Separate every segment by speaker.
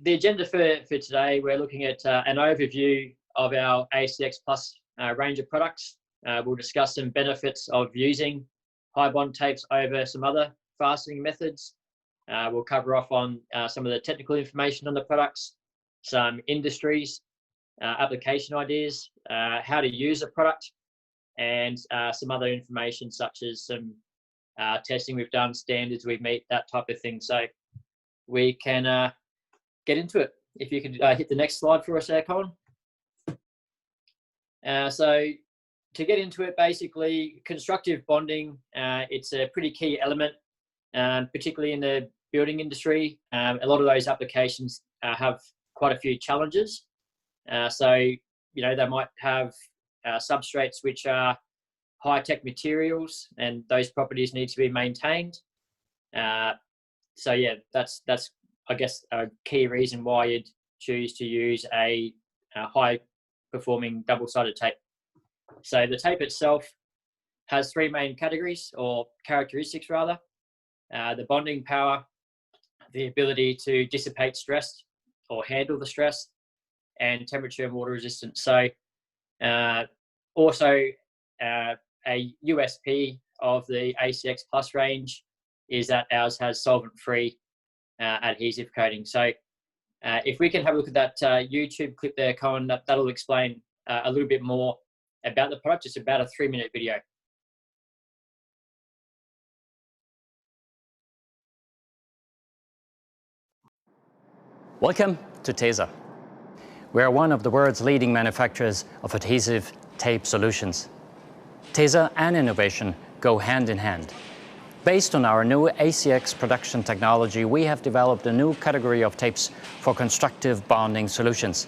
Speaker 1: the agenda for today, we're looking at an overview of our ACXplus range of products. We'll discuss some benefits of using high bond tapes over some other fastening methods. We'll cover off on some of the technical information on the products, some industries, application ideas, how to use a product, and some other information such as some testing we've done, standards we meet, that type of thing. So we can get into it. If you could hit the next slide for us there, Colin. So to get into it, basically, constructive bonding, it's a pretty key element, particularly in the building industry. A lot of those applications have quite a few challenges. So, you know, they might have substrates which are high-tech materials, and those properties need to be maintained. So yeah, that's I guess a key reason why you'd choose to use a high-performing double-sided tape. So the tape itself has three main categories, or characteristics rather: the bonding power, the ability to dissipate stress or handle the stress, and temperature and water resistance. So also a USP of the ACXplus range is that ours has solvent-free adhesive coating. So if we can have a look at that YouTube clip there, Colin, that'll explain a little bit more about the product. It's about a 3-minute video.
Speaker 2: Welcome to Tesa. We are one of the world's leading manufacturers of adhesive tape solutions. Tesa and innovation go hand in hand. Based on our new ACX production technology, we have developed a new category of tapes for constructive bonding solutions,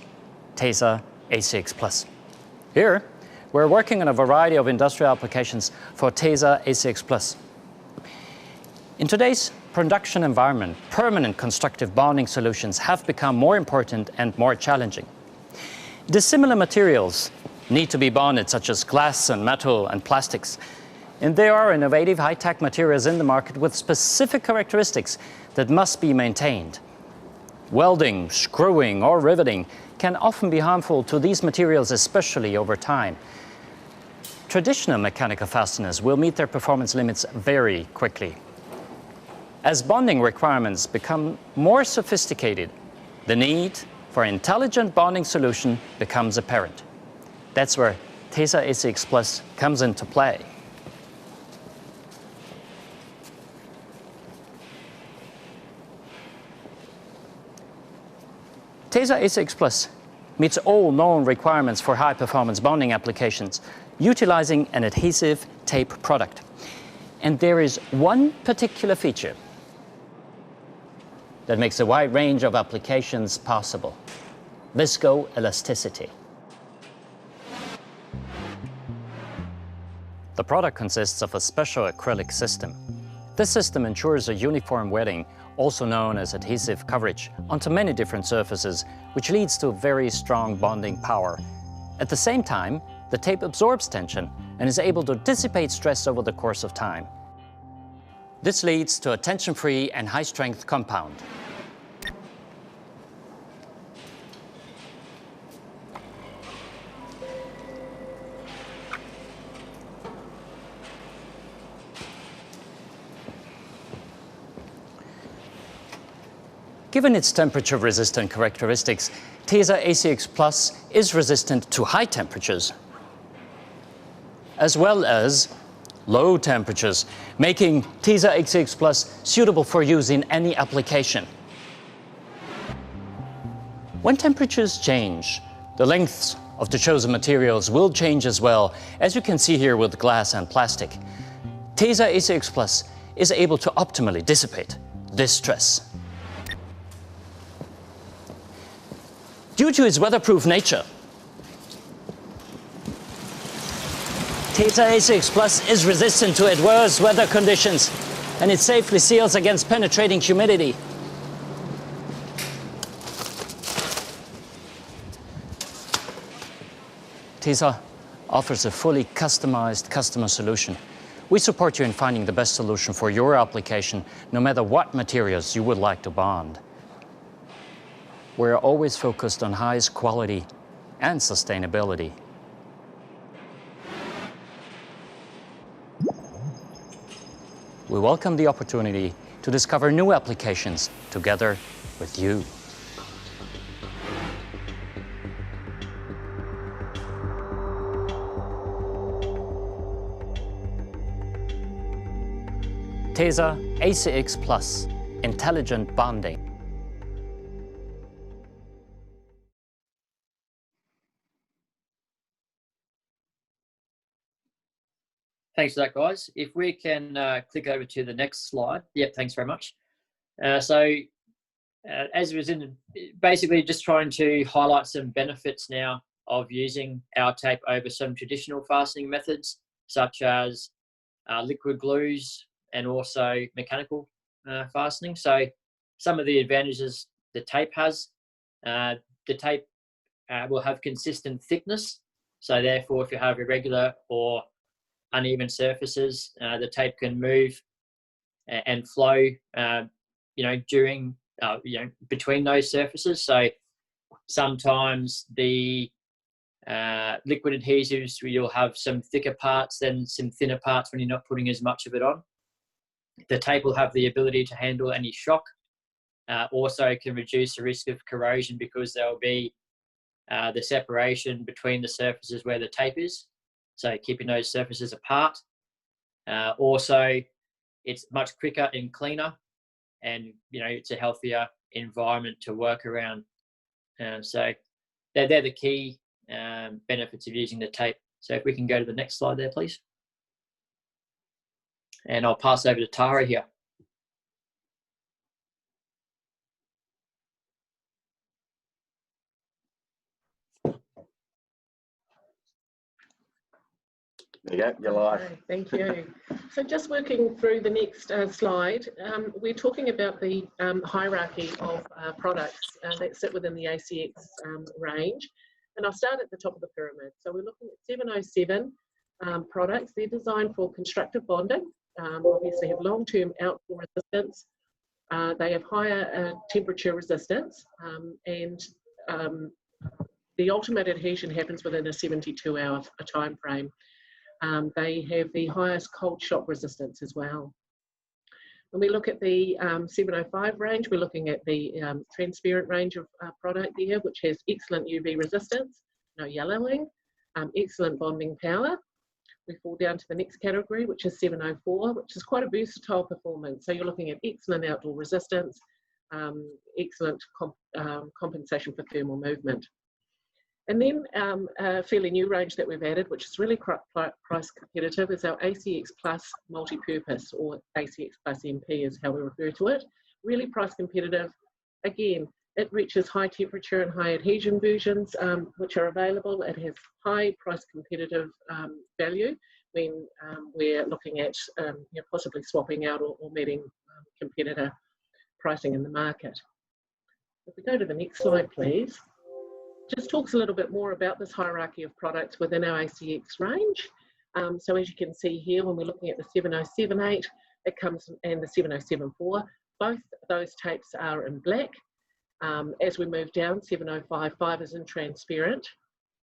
Speaker 2: Tesa ACXplus. Here, we're working on a variety of industrial applications for Tesa ACXplus. In today's production environment, permanent constructive bonding solutions have become more important and more challenging. Dissimilar materials need to be bonded, such as glass and metal and plastics. And there are innovative high-tech materials in the market with specific characteristics that must be maintained. Welding, screwing, or riveting can often be harmful to these materials, especially over time. Traditional mechanical fasteners will meet their performance limits very quickly. As bonding requirements become more sophisticated, the need for an intelligent bonding solution becomes apparent. That's where Tesa ACXplus comes into play. Tesa ACXplus meets all known requirements for high-performance bonding applications, utilizing an adhesive tape product. And there is one particular feature that makes a wide range of applications possible: Visco Elasticity. The product consists of a special acrylic system. This system ensures a uniform wetting, also known as adhesive coverage, onto many different surfaces, which leads to very strong bonding power. At the same time, the tape absorbs tension and is able to dissipate stress over the course of time. This leads to a tension-free and high-strength compound. Given its temperature-resistant characteristics, Tesa ACXplus is resistant to high temperatures, as well as low temperatures, making Tesa ACXplus suitable for use in any application. When temperatures change, the lengths of the chosen materials will change as well, as you can see here with glass and plastic. Tesa ACXplus is able to optimally dissipate this stress. Due to its weatherproof nature, Tesa ACXplus is resistant to adverse weather conditions, and it safely seals against penetrating humidity. Tesa offers a fully customized customer solution. We support you in finding the best solution for your application, no matter what materials you would like to bond. we're always focused on highest quality and sustainability. We welcome the opportunity to discover new applications together with you. Tesa ACXplus, Intelligent Bonding.
Speaker 1: Thanks for that, guys. If we can click over to the next slide. Yep, thanks very much. As it was basically just trying to highlight some benefits now of using our tape over some traditional fastening methods, such as liquid glues and also mechanical fastening. So some of the advantages the tape has, the tape will have consistent thickness. So therefore, if you have irregular or uneven surfaces, the tape can move and flow, during, between those surfaces. So sometimes the liquid adhesives, you'll have some thicker parts than some thinner parts when you're not putting as much of it on. The tape will have the ability to handle any shock. Also can reduce the risk of corrosion because there will be the separation between the surfaces where the tape is. So keeping those surfaces apart. Also, it's much quicker and cleaner, and it's a healthier environment to work around. So they're the key benefits of using the tape. So if we can go to the next slide there, please. And I'll pass over to Tara here.
Speaker 3: There you go, you're live.
Speaker 4: Okay, thank you. So just working through the next slide, we're talking about the hierarchy of products that sit within the ACX range. And I'll start at the top of the pyramid. So we're looking at 707 products. They're designed for constructive bonding, obviously have long-term outdoor resistance. They have higher temperature resistance, and the ultimate adhesion happens within a 72-hour time frame. They have the highest cold shock resistance as well. When we look at the 705 range, we're looking at the transparent range of product there, which has excellent UV resistance, no yellowing, excellent bonding power. We fall down to the next category, which is 704, which is quite a versatile performance. So you're looking at excellent outdoor resistance, excellent compensation for thermal movement. And then a fairly new range that we've added, which is really price competitive, is our ACXplus multi-purpose, or ACXplus MP is how we refer to it. Really price competitive. Again, it reaches high temperature and high adhesion versions, which are available. It has high price competitive value when we're looking at possibly swapping out or meeting competitor pricing in the market. If we go to the next slide, please. Just talks a little bit more about this hierarchy of products within our ACX range. So as you can see here, when we're looking at the 7078, it comes, and the 7074, both those tapes are in black. As we move down, 7055 is in transparent.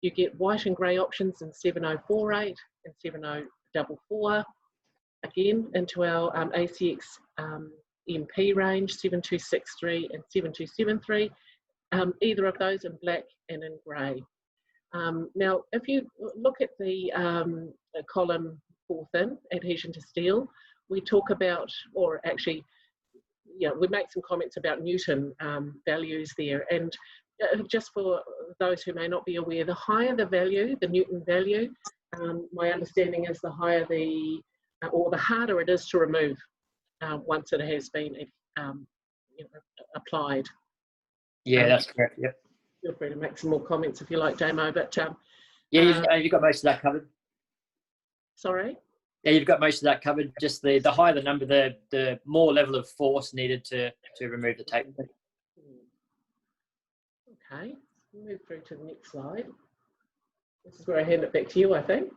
Speaker 4: You get white and grey options in 7048 and 7044. Again, into our ACX MP range, 7263 and 7273. Either of those in black and in grey. Now, if you look at the column 4 thin, adhesion to steel, we talk about, or actually, we make some comments about Newton values there. And just for those who may not be aware, the higher the value, the Newton value, my understanding is the higher or the harder it is to remove once it has been applied.
Speaker 1: Yeah, that's correct. Yep.
Speaker 4: Feel free to make some more comments if you like, Damo. But
Speaker 1: yeah, you've got most of that covered.
Speaker 4: Sorry.
Speaker 1: Yeah, you've got most of that covered. Just the higher the number, the more level of force needed to remove the tape.
Speaker 4: Okay, we'll move through to the next slide. This is where I hand it back to you, I think.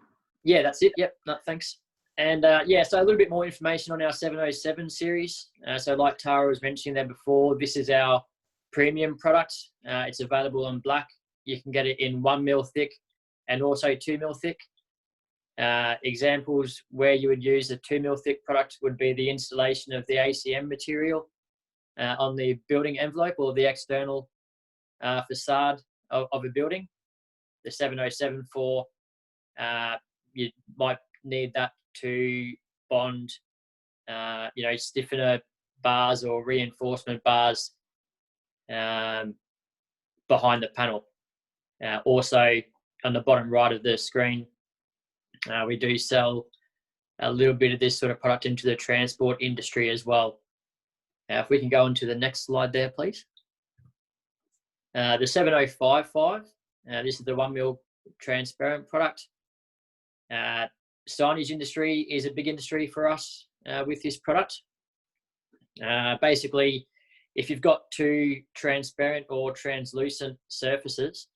Speaker 1: Yeah, that's it. Yep. No, thanks. And yeah, so a little bit more information on our 707 series. So like Tara was mentioning there before, this is our premium product. It's available in black. You can get it in 1 mil thick and also 2 mil thick. Examples where you would use a 2 mil thick product would be the installation of the ACM material on the building envelope or the external facade of a building. The 7074, you might need that to bond, stiffener bars or reinforcement bars behind the panel. Also, on the bottom right of the screen, we do sell a little bit of this sort of product into the transport industry as well. If we can go on to the next slide there, please. The 7055, this is the 1 mil transparent product. Signage industry is a big industry for us with this product. Basically, if you've got two transparent or translucent surfaces,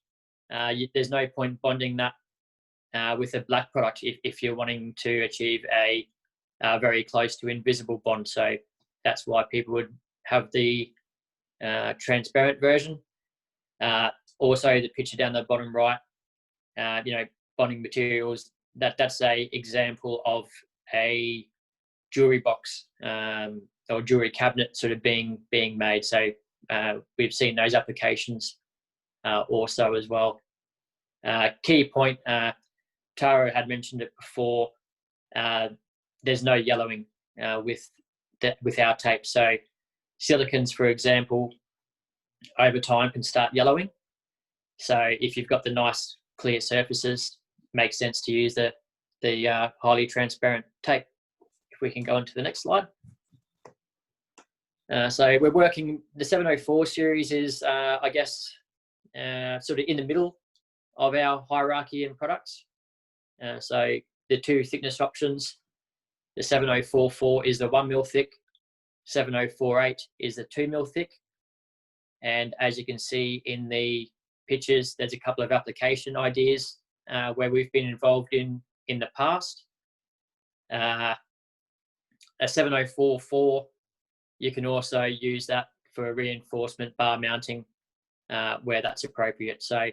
Speaker 1: there's no point bonding that with a black product if you're wanting to achieve a very close to invisible bond. So that's why people would have the transparent version. Also, the picture down the bottom right, bonding materials, that's a example of a jewelry box or jewelry cabinet sort of being made. So we've seen those applications also as well. Key point, Tara had mentioned it before, there's no yellowing with our tape. So silicons, for example, over time can start yellowing. So if you've got the nice clear surfaces, makes sense to use the highly transparent tape. If we can go on to the next slide. So we're working, the 704 series is, sort of in the middle of our hierarchy in products. So the two thickness options, the 7044 is the 1 mil thick, 7048 is the 2 mil thick. And as you can see in the pictures, there's a couple of application ideas where we've been involved in the past. A 7044, you can also use that for reinforcement bar mounting where that's appropriate. So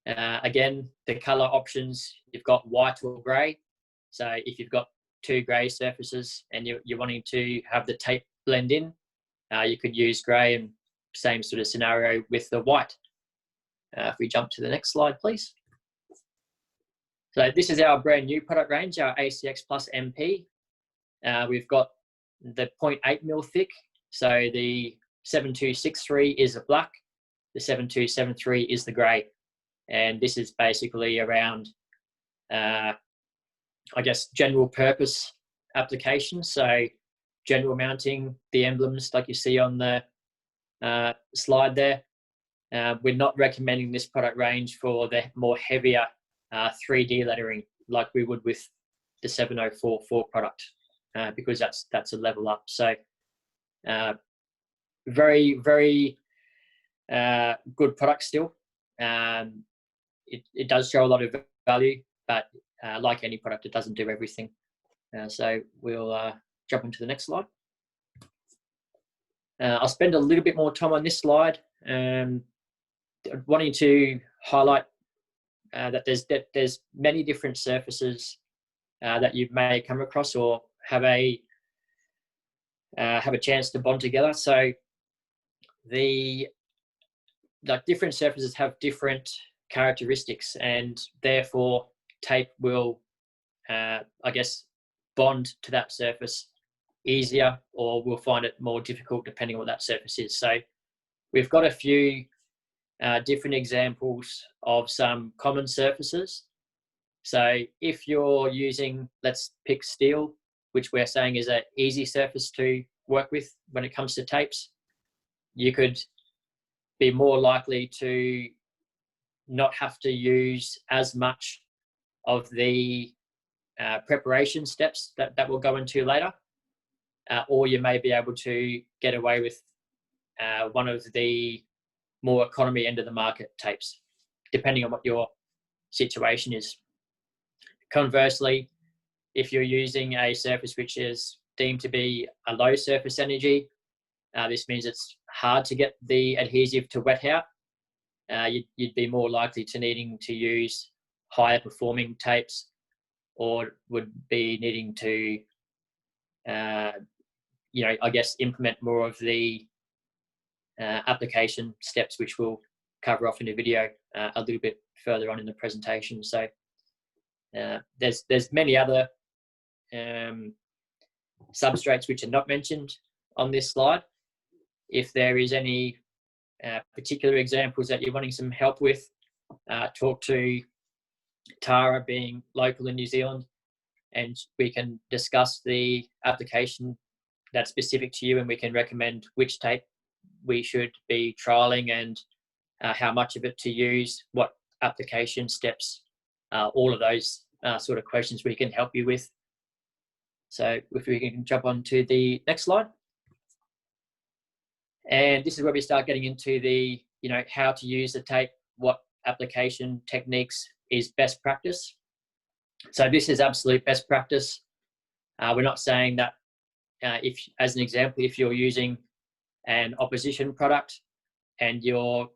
Speaker 1: again, the color options, you've got white or gray. So if you've got two gray surfaces and you're wanting to have the tape blend in, you could use gray, and same sort of scenario with the white. If we jump to the next slide, please. So this is our brand new product range, our ACXplus MP. We've got the 0.8 mil thick. So the 7263 is the black, the 7273 is the grey. And this is basically around, general purpose applications. So general mounting, the emblems like you see on the slide there. We're not recommending this product range for the more heavier 3D lettering like we would with the 7044 product because that's a level up. So very, very good product still. It does show a lot of value, but like any product, it doesn't do everything. So we'll jump into the next slide. I'll spend a little bit more time on this slide, wanting to highlight that there's many different surfaces that you may come across or have a chance to bond together. So different surfaces have different characteristics, and therefore tape will, bond to that surface easier, or we'll find it more difficult depending on what that surface is. So we've got a few different examples of some common surfaces. So if you're using, let's pick steel, which we're saying is an easy surface to work with when it comes to tapes, you could be more likely to not have to use as much of the preparation steps that we'll go into later, or you may be able to get away with one of the more economy end of the market tapes, depending on what your situation is. Conversely, if you're using a surface which is deemed to be a low surface energy, this means it's hard to get the adhesive to wet out, you'd be more likely to needing to use higher performing tapes, or would be needing to, I guess, implement more of the application steps, which we'll cover off in a video a little bit further on in the presentation. So there's many other substrates which are not mentioned on this slide. If there is any particular examples that you're wanting some help with, talk to Tara, being local in New Zealand, and we can discuss the application that's specific to you, and we can recommend which tape we should be trialing and how much of it to use, what application steps, all of those sort of questions we can help you with. So if we can jump on to the next slide. And this is where we start getting into the, how to use the tape, what application techniques is best practice. So this is absolute best practice. We're not saying that if, as an example, if you're using an opposition product and you're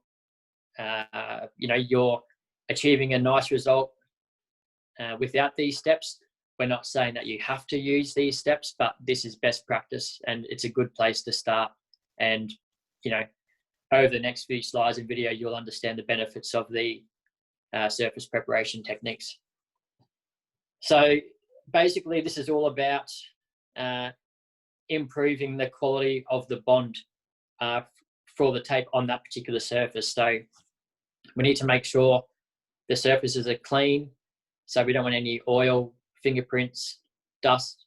Speaker 1: achieving a nice result without these steps, we're not saying that you have to use these steps, but this is best practice and it's a good place to start. And, over the next few slides and video, you'll understand the benefits of the surface preparation techniques. So basically, this is all about improving the quality of the bond for the tape on that particular surface. So we need to make sure the surfaces are clean. So we don't want any oil, fingerprints, dust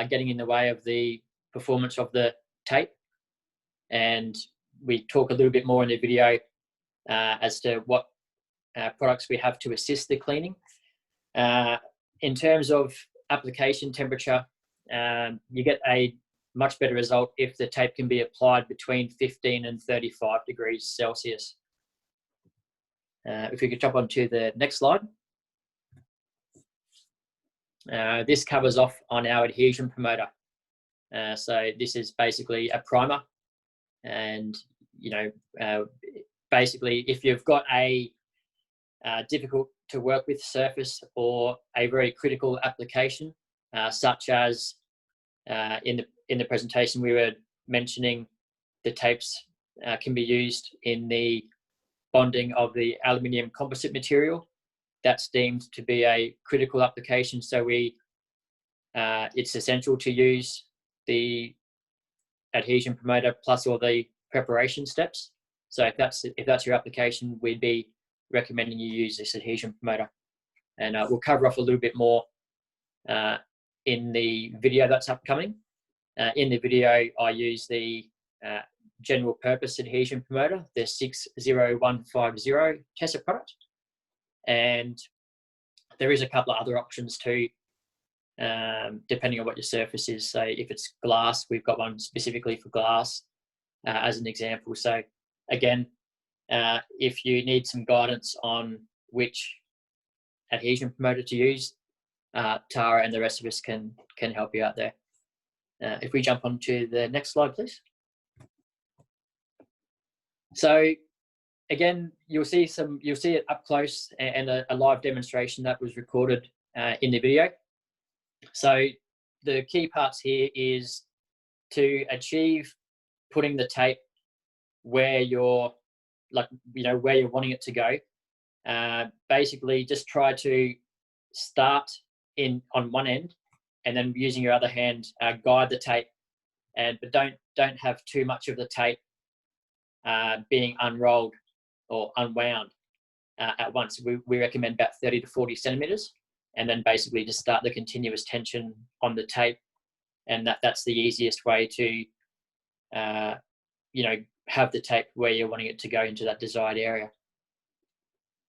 Speaker 1: getting in the way of the performance of the tape. And we talk a little bit more in the video as to what products we have to assist the cleaning. In terms of application temperature, you get a much better result if the tape can be applied between 15 and 35 degrees Celsius. If we could jump on to the next slide. This covers off on our adhesion promoter. So this is basically a primer, and basically if you've got a difficult to work with surface or a very critical application, such as in the presentation we were mentioning, the tapes can be used in the bonding of the aluminium composite material. That's deemed to be a critical application, so it's essential to use the adhesion promoter plus all the preparation steps. So if that's your application, we'd be recommending you use this adhesion promoter, and we'll cover off a little bit more in the video that's upcoming. In the video, I use the general purpose adhesion promoter, the 60150 Tesa product, and there is a couple of other options too, depending on what your surface is. So if it's glass, we've got one specifically for glass as an example. So again, if you need some guidance on which adhesion promoter to use, Tara and the rest of us can help you out there. If we jump on to the next slide, please. So again, you'll see it up close and a live demonstration that was recorded in the video. So the key parts here is to achieve putting the tape where you're where you're wanting it to go. Basically just try to start on one end, and then using your other hand guide the tape, but don't have too much of the tape being unrolled or unwound at once. We recommend about 30 to 40 centimeters, and then basically just start the continuous tension on the tape, and that's the easiest way to have the tape where you're wanting it to go into that desired area.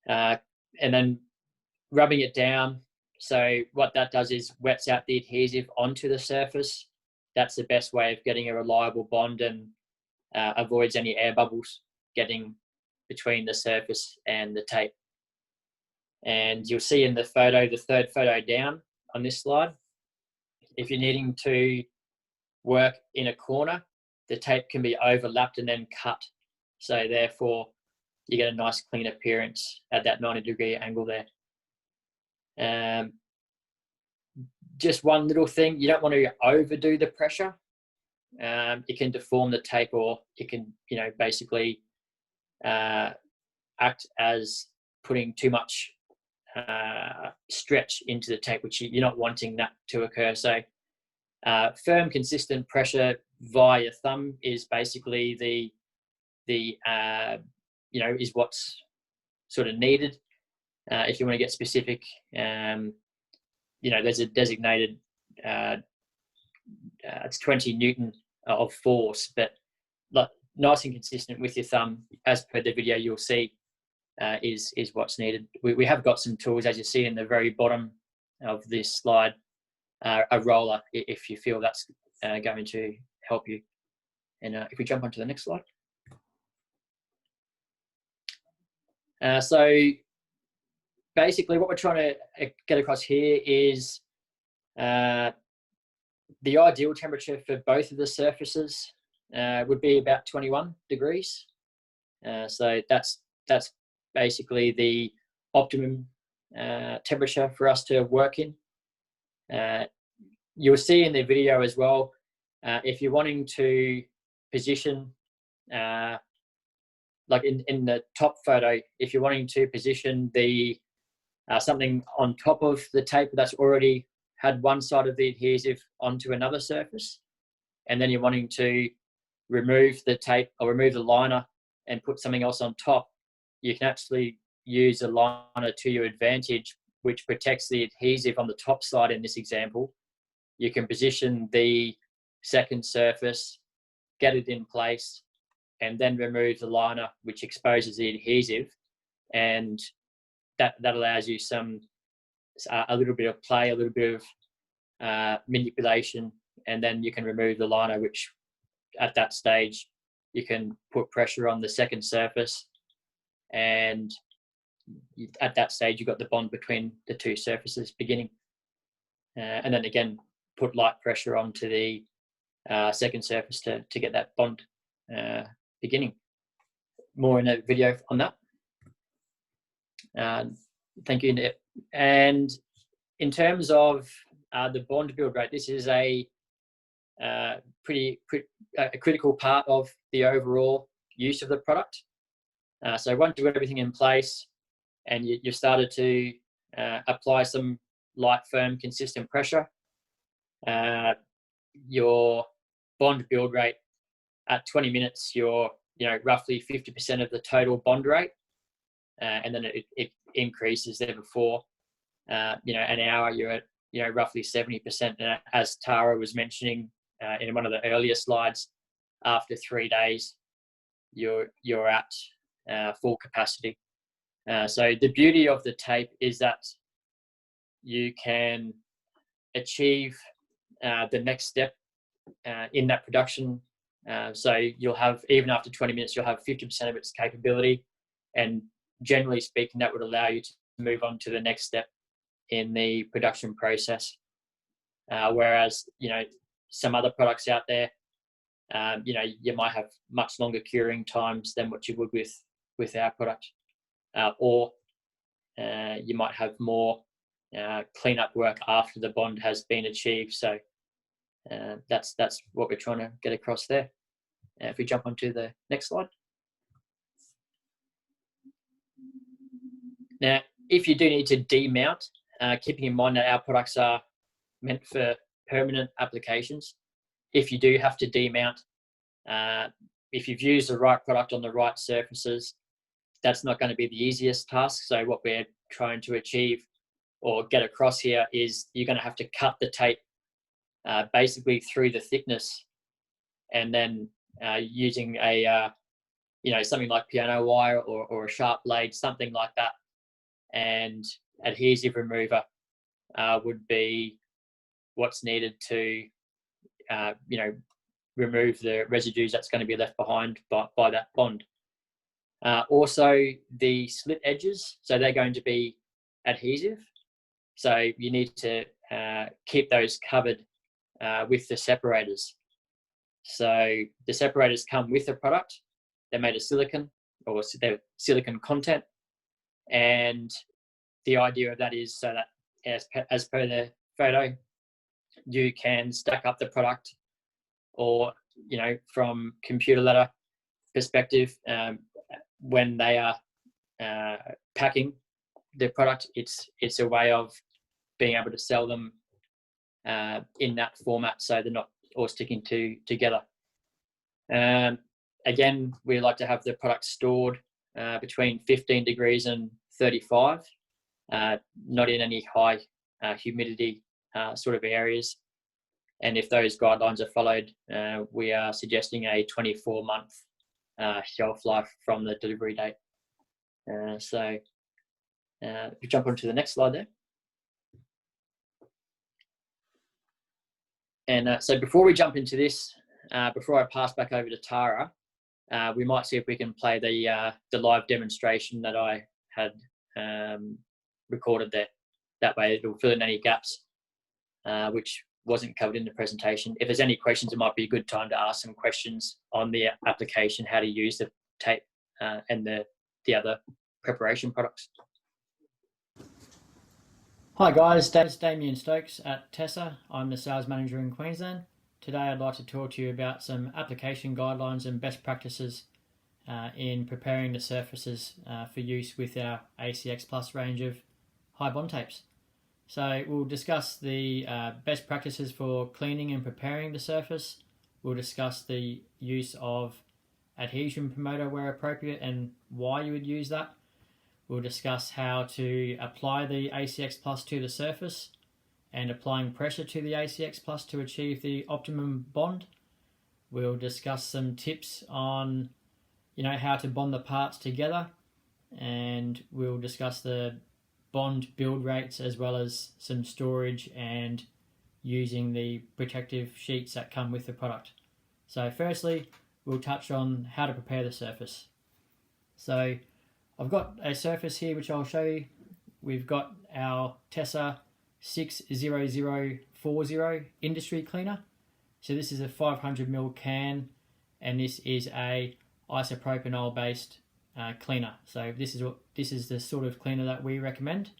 Speaker 1: And then rubbing it down. So what that does is wets out the adhesive onto the surface. That's the best way of getting a reliable bond, and avoids any air bubbles getting between the surface and the tape. And you'll see in the photo, the third photo down on this slide, if you're needing to work in a corner, the tape can be overlapped and then cut. So therefore, you get a nice clean appearance at that 90-degree angle there. Just one little thing, you don't want to overdo the pressure. It can deform the tape, or it can, basically act as putting too much stretch into the tape, which you're not wanting that to occur. So firm, consistent pressure via your thumb is basically is what's sort of needed. If you want to get specific, there's a designated it's 20 Newton of force, but nice and consistent with your thumb, as per the video you'll see, is what's needed. We have got some tools, as you see in the very bottom of this slide, a roller, if you feel that's going to help you. And if we jump onto the next slide. So basically what we're trying to get across here is the ideal temperature for both of the surfaces would be about 21 degrees. So that's basically the optimum temperature for us to work in. You'll see in the video as well, if you're wanting to position, like in the top photo, if you're wanting to position the something on top of the tape that's already had one side of the adhesive onto another surface, and then you're wanting to remove the tape or remove the liner and put something else on top, you can actually use a liner to your advantage, which protects the adhesive on the top side in this example. You can position the second surface, get it in place, and then remove the liner, which exposes the adhesive, and that allows you a little bit of play, a little bit of manipulation, and then you can remove the liner, which at that stage you can put pressure on the second surface, and at that stage you've got the bond between the two surfaces beginning, and then again put light pressure onto the second surface to get that bond beginning. More in a video on that. Thank you. And in terms of the bond build rate, this is a pretty critical part of the overall use of the product. So once you've got everything in place and you've started to apply some light, firm, consistent pressure, your bond build rate at 20 minutes, you're roughly 50% of the total bond rate, and then it increases there before. An hour you're at roughly 70%, and as Tara was mentioning in one of the earlier slides, after 3 days you're at full capacity. So the beauty of the tape is that you can achieve the next step in that production. So you'll have, even after 20 minutes, you'll have 50% of its capability, and generally speaking, that would allow you to move on to the next step in the production process. Whereas, some other products out there, you might have much longer curing times than what you would with our product, or you might have more cleanup work after the bond has been achieved. So that's what we're trying to get across there. If we jump onto the next slide. Now, if you do need to demount, keeping in mind that our products are meant for permanent applications, if you do have to demount, if you've used the right product on the right surfaces, that's not going to be the easiest task. So what we're trying to achieve or get across here is you're going to have to cut the tape basically through the thickness, and then using a something like piano wire or a sharp blade, something like that, and adhesive remover would be what's needed to remove the residues that's going to be left behind by that bond. Also the slit edges, so they're going to be adhesive, so you need to keep those covered with the separators. So the separators come with the product. They're made of silicon, or they're silicon content. And the idea of that is so that as per the photo, you can stack up the product, or, you know, from Computaleta perspective, when they are packing the product, it's a way of being able to sell them in that format, so they're not all sticking together. Again, we like to have the product stored between 15 degrees and 35, not in any high humidity sort of areas. And if those guidelines are followed, we are suggesting a 24-month shelf life from the delivery date. So if you jump onto the next slide there. And so before we jump into this, before I pass back over to Tara, we might see if we can play the live demonstration that I had recorded there. That way it'll fill in any gaps which wasn't covered in the presentation. If there's any questions, it might be a good time to ask some questions on the application, how to use the tape and the other preparation products. Hi guys, it's Damien Stokes at Tesa. I'm the sales manager in Queensland. Today I'd like to talk to you about some application guidelines and best practices in preparing the surfaces for use with our ACXplus range of high bond tapes. So we'll discuss the best practices for cleaning and preparing the surface. We'll discuss the use of adhesion promoter where appropriate and why you would use that. We'll discuss how to apply the ACXplus to the surface and applying pressure to the ACXplus to achieve the optimum bond. We'll discuss some tips on, you know, how to bond the parts together, and we'll discuss the bond build rates as well as some storage and using the protective sheets that come with the product. So firstly, we'll touch on how to prepare the surface. So I've got a surface here which I'll show you. We've got our Tesa 60040 industry cleaner. So this is a 500ml can, and this is a isopropanol based cleaner. So this is the sort of cleaner that we recommend.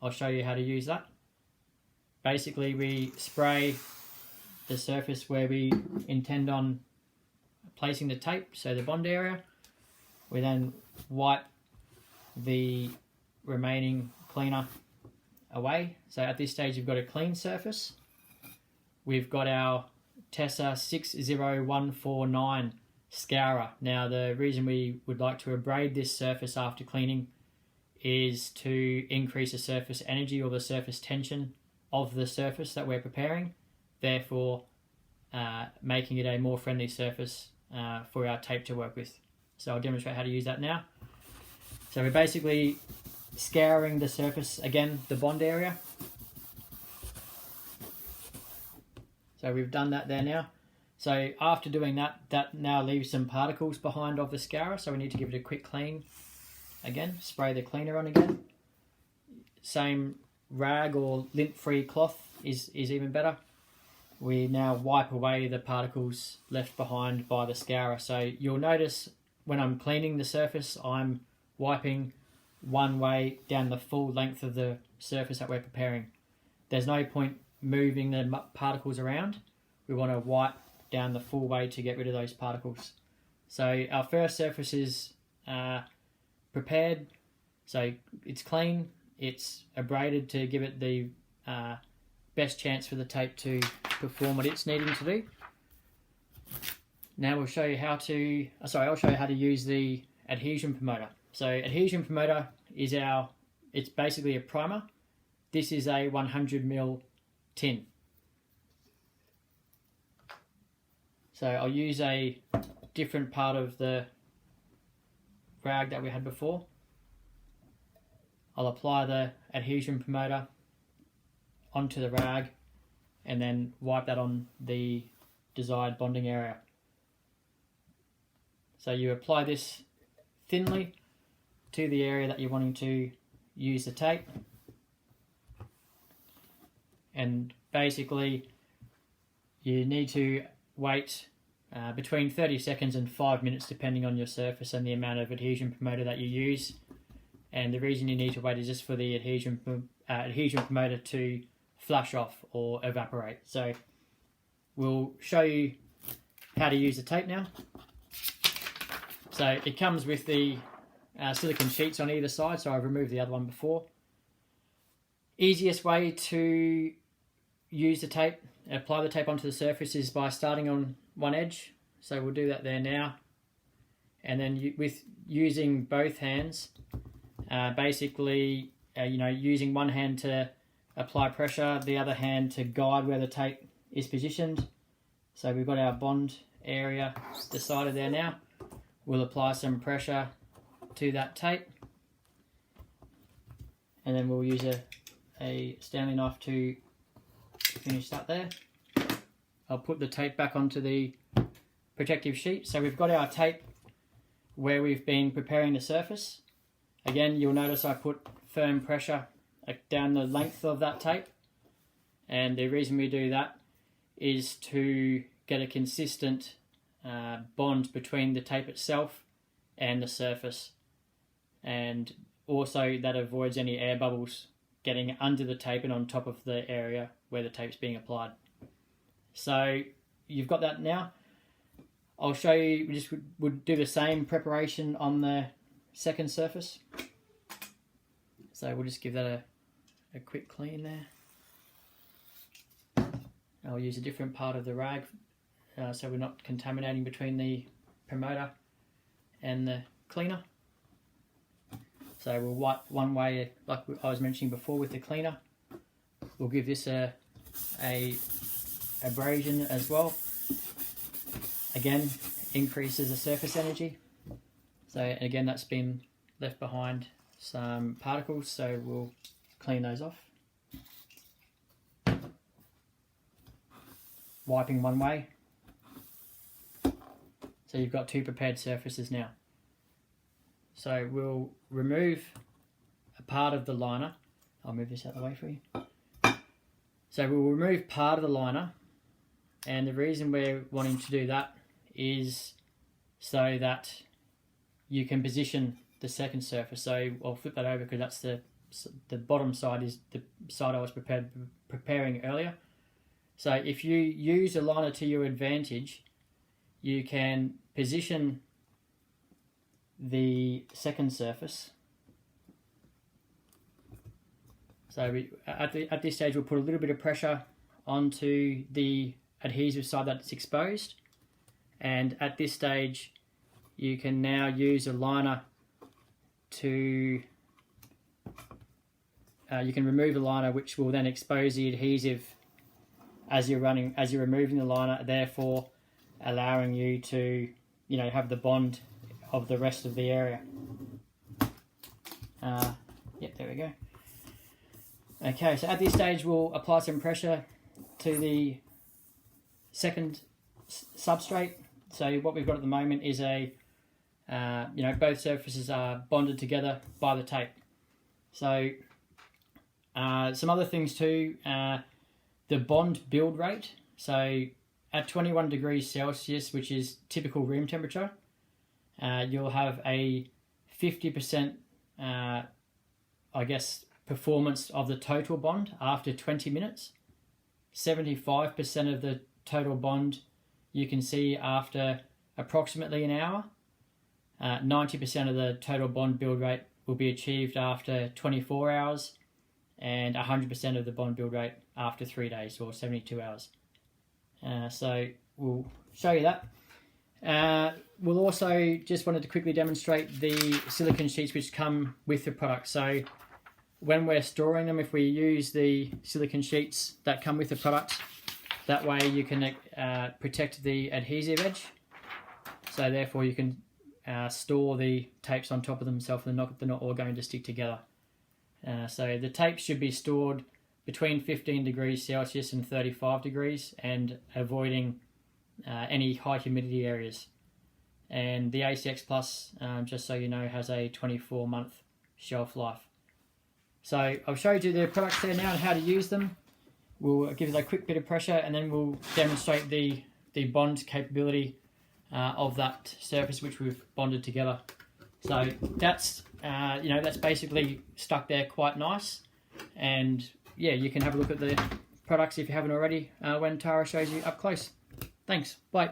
Speaker 1: I'll show you how to use that. Basically, we spray the surface where we intend on placing the tape, so the bond area. We then wipe the remaining cleaner away. So at this stage, you've got a clean surface. We've got our Tesa 60149 scourer. Now, the reason we would like to abrade this surface after cleaning is to increase the surface energy or the surface tension of the surface that we're preparing, therefore making it a more friendly surface for our tape to work with. So I'll demonstrate how to use that now. So we're basically scouring the surface, again, the bond area. So we've done that there now. So after doing that, that now leaves some particles behind of the scourer, so we need to give it a quick clean. Again, spray the cleaner on again. Same rag or lint-free cloth is even better. We now wipe away the particles left behind by the scourer. So you'll notice when I'm cleaning the surface, I'm wiping one way down the full length of the surface that we're preparing. There's no point moving the particles around. We want to wipe down the full way to get rid of those particles. So our first surface is prepared. So it's clean, it's abraded to give it the best chance for the tape to perform what it's needing to do. Now we'll show you how to, I'll show you how to use the adhesion promoter. So adhesion promoter is it's basically a primer. This is a 100ml tin. So I'll use a different part of the rag that we had before. I'll apply the adhesion promoter onto the rag and then wipe that on the desired bonding area. So you apply this thinly to the area that you're wanting to use the tape, and basically you need to wait between 30 seconds and 5 minutes depending on your surface and the amount of adhesion promoter that you use. And the reason you need to wait is just for the adhesion promoter to flush off or evaporate. So we'll show you how to use the tape now. So it comes with the silicone sheets on either side, so I've removed the other one before. Easiest way to use the tape, apply the tape onto the surface, is by starting on one edge. So we'll do that there now. And then with using both hands, basically, using one hand to apply pressure, the other hand to guide where the tape is positioned. So we've got our bond area decided there now. We'll apply some pressure to that tape. And then we'll use a Stanley knife to finish that there. I'll put the tape back onto the protective sheet. So we've got our tape where we've been preparing the surface. Again, you'll notice I put firm pressure down the length of that tape. And the reason we do that is to get a consistent bond between the tape itself and the surface. And also that avoids any air bubbles getting under the tape and on top of the area where the tape's being applied. So you've got that now. I'll show you, we just would do the same preparation on the second surface. So we'll just give that a quick clean there. I'll use a different part of the rag so we're not contaminating between the promoter and the cleaner. So we'll wipe one way, like I was mentioning before with the cleaner. We'll give this a abrasion as well. Again, increases the surface energy. So again, that's been left behind some particles, so we'll clean those off. Wiping one way. So you've got two prepared surfaces now. So we'll remove a part of the liner. I'll move this out of the way for you. So we'll remove part of the liner, and the reason we're wanting to do that is so that you can position the second surface. So I'll flip that over because that's the bottom side is the side I was preparing earlier. So if you use a liner to your advantage, you can position the second surface. So at this stage we'll put a little bit of pressure onto the adhesive side that's exposed, and at this stage you can now use a liner to you can remove the liner, which will then expose the adhesive as you're removing the liner, therefore allowing you to have the bond of the rest of the area. Yep, there we go. Okay, so at this stage we'll apply some pressure to the second substrate. So what we've got at the moment is both surfaces are bonded together by the tape. So some other things too, the bond build rate. So at 21 degrees Celsius, which is typical room temperature, you'll have a 50% performance of the total bond after 20 minutes. 75% of the total bond you can see after approximately an hour. 90% of the total bond build rate will be achieved after 24 hours, and 100% of the bond build rate after 3 days or 72 hours. So we'll show you that. We'll also just wanted to quickly demonstrate the silicone sheets which come with the product. So when we're storing them, if we use the silicone sheets that come with the product, that way you can protect the adhesive edge. So therefore you can store the tapes on top of themselves, and they're not all going to stick together. So the tapes should be stored between 15 degrees Celsius and 35 degrees, and avoiding any high humidity areas. And the ACXplus, just so you know, has a 24-month shelf life. So I've showed you the products there now and how to use them. We'll give it a quick bit of pressure, and then we'll demonstrate the the bond capability of that surface which we've bonded together. So that's that's basically stuck there quite nice. And yeah, you can have a look at the products if you haven't already when Tara shows you up close. Thanks. Bye.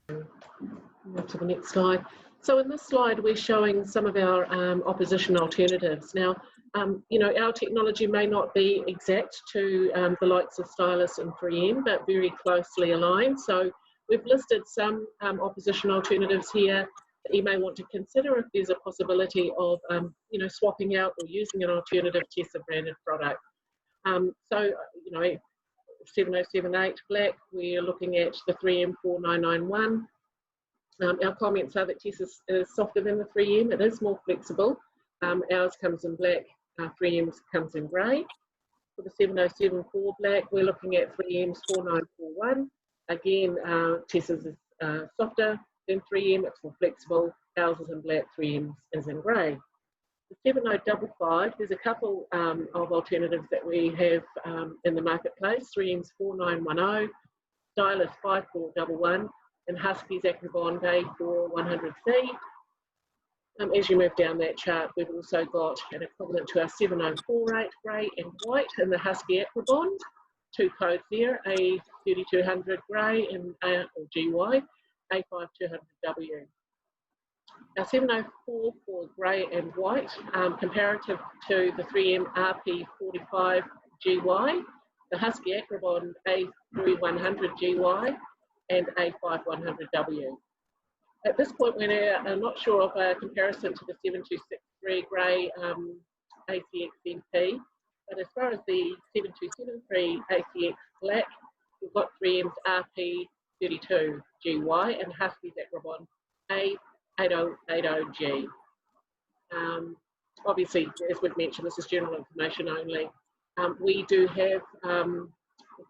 Speaker 4: Move to the next slide. So in this slide, we're showing some of our opposition alternatives. Now, our technology may not be exact to the likes of Stylus and 3M, but very closely aligned. So we've listed some opposition alternatives here that you may want to consider if there's a possibility of, swapping out or using an alternative Tesa branded product. 7078 black, we're looking at the 3M 4991. Our comments are that Tesa is softer than the 3M. It is more flexible. Ours comes in black, 3M's comes in grey. For the 7074 black, we're looking at 3M's 4941. Again, Tesa's is softer than 3M, it's more flexible. Ours is in black, 3M's is in grey. The 7055, there's a couple of alternatives that we have in the marketplace. 3M's 4910, Stylus 5411, and Husky's Acrobond A4100C. As you move down that chart, we've also got an equivalent to our 7048 grey and white in the Husky Acrobond. Two codes there, A3200 grey and or GY, A5200W. Our 704 for grey and white, comparative to the 3M RP45 GY, the Husky Acrobond A3100 GY, and A5100W. At this point, we're not sure of a comparison to the 7263 grey ACXMP, but as far as the 7273 ACX black, we've got 3M's RP32 GY and Husky's Acrobond A8080G. Obviously, as we've mentioned, this is general information only. We do have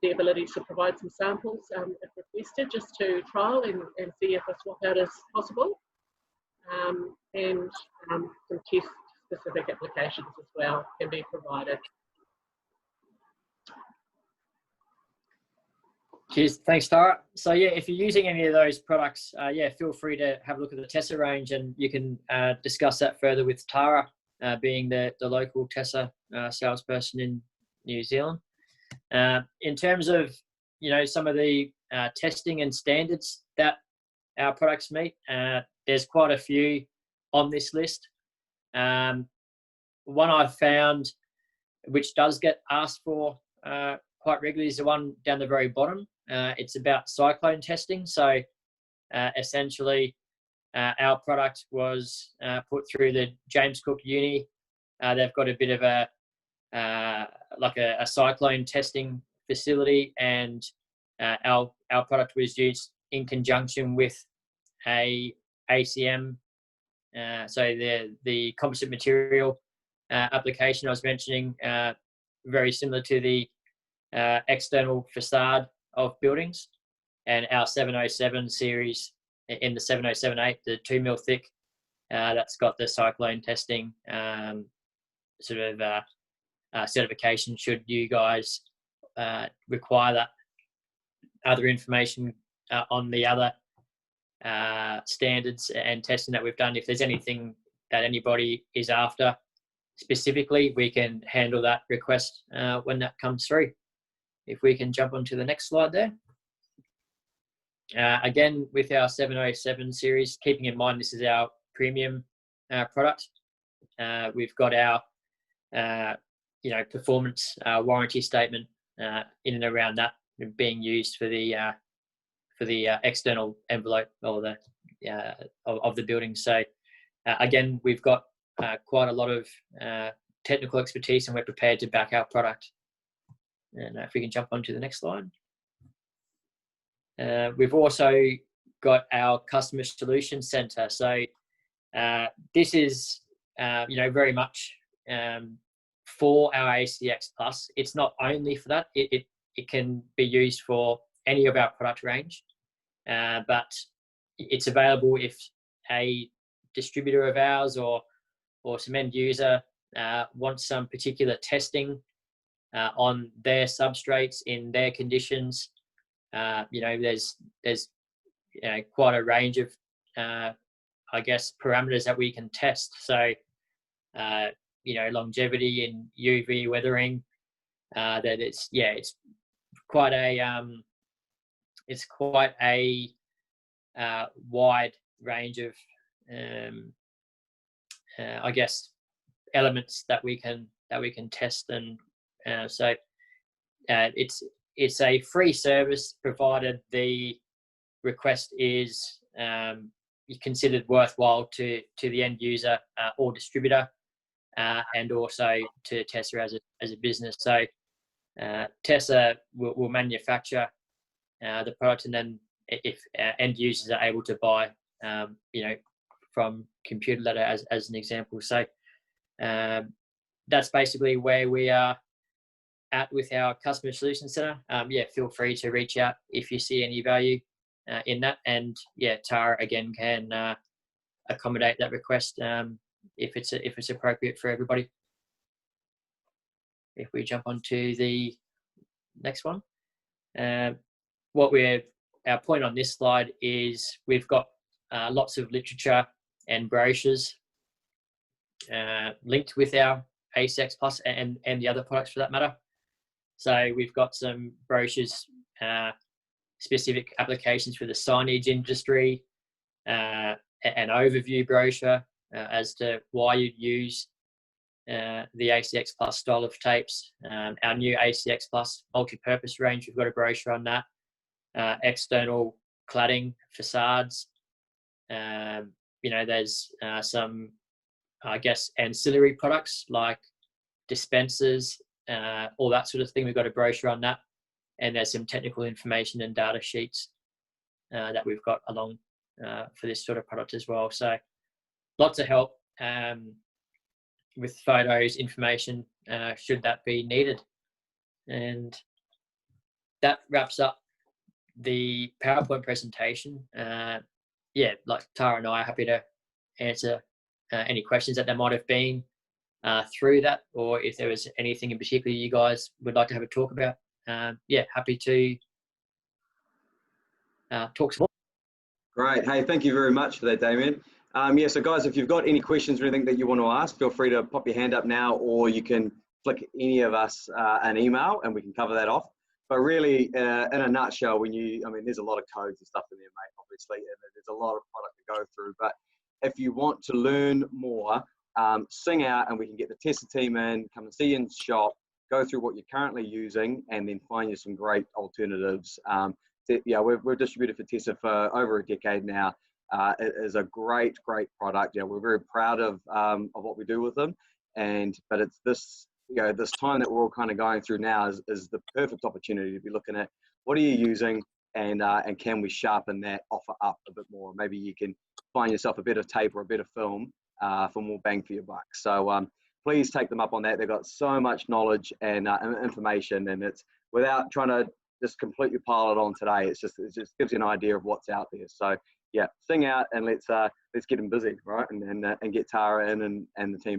Speaker 4: the ability to provide some samples if requested, just to trial and see if a swap out is possible, and some test specific applications as well can be provided.
Speaker 1: Cheers, thanks Tara. So yeah, if you're using any of those products, feel free to have a look at the Tesa range, and you can discuss that further with Tara, being the local Tesa salesperson in New Zealand. In terms of some of the testing and standards that our products meet, there's quite a few on this list. One I've found which does get asked for quite regularly is the one down the very bottom. It's about cyclone testing. So essentially our product was put through the James Cook Uni. They've got a bit of a cyclone testing facility, and our product was used in conjunction with a ACM, so the composite material application I was mentioning, very similar to the external facade of buildings, and our 707 series in the 7078, the 2 mil thick, that's got the cyclone testing certification, should you guys require that other information on the other standards and testing that we've done. If there's anything that anybody is after specifically, we can handle that request when that comes through. If we can jump onto the next slide there. Again, with our 707 series, keeping in mind this is our premium product, we've got our performance warranty statement in and around that being used for the external envelope or of the building. So again, we've got quite a lot of technical expertise, and we're prepared to back our product. And if we can jump onto the next slide. We've also got our customer solution center. So this is very much for our ACXplus. It's not only for that. It can be used for any of our product range, but it's available if a distributor of ours or some end user wants some particular testing on their substrates in their conditions. you know, there's quite a range of I guess parameters that we can test. So you know, longevity and UV weathering. That it's quite a wide range of I guess elements that we can test, and so it's a free service provided the request is considered worthwhile to the end user or distributor, and also to Tesa as a business. So Tesa will manufacture the product, and then if end users are able to buy, you know, from Computaleta as an example. So that's basically where we are at with our Customer Solutions Center. Feel free to reach out if you see any value in that, and Tara again can accommodate that request if it's appropriate for everybody. If we jump onto the next one, our point on this slide is we've got lots of literature and brochures linked with our ACXplus and the other products for that matter. So we've got some brochures, specific applications for the signage industry, an overview brochure as to why you'd use the ACXplus style of tapes. Our new ACXplus multi-purpose range, we've got a brochure on that. External cladding, facades. You know, there's some, I guess, ancillary products like dispensers, all that sort of thing. We've got a brochure on that, and there's some technical information and data sheets that we've got along for this sort of product as well. So lots of help with photos, information, should that be needed. And that wraps up the PowerPoint presentation. Like Tara and I are happy to answer any questions that there might have been through that, or if there was anything in particular you guys would like to have a talk about. Happy to talk some more.
Speaker 3: Great. Hey, thank you very much for that, Damien. So guys, if you've got any questions or anything that you want to ask, feel free to pop your hand up now, or you can flick any of us an email and we can cover that off. But really, in a nutshell, there's a lot of codes and stuff in there, mate, obviously, and there's a lot of product to go through. But if you want to learn more, sing out and we can get the Tesa team in, come and see you in the shop, go through what you're currently using, and then find you some great alternatives. We've distributed for Tesa for over a decade now. It is a great product. We're very proud of what we do with them, but it's this time that we're all kind of going through now is the perfect opportunity to be looking at what are you using, and can we sharpen that offer up a bit more. Maybe you can find yourself a bit of tape or a bit of film for more bang for your buck. So please take them up on that. They've got so much knowledge and information, and it's without trying to just completely pile it on today. It just gives you an idea of what's out there. So sing out and let's get them busy, right? And get Tara in and the team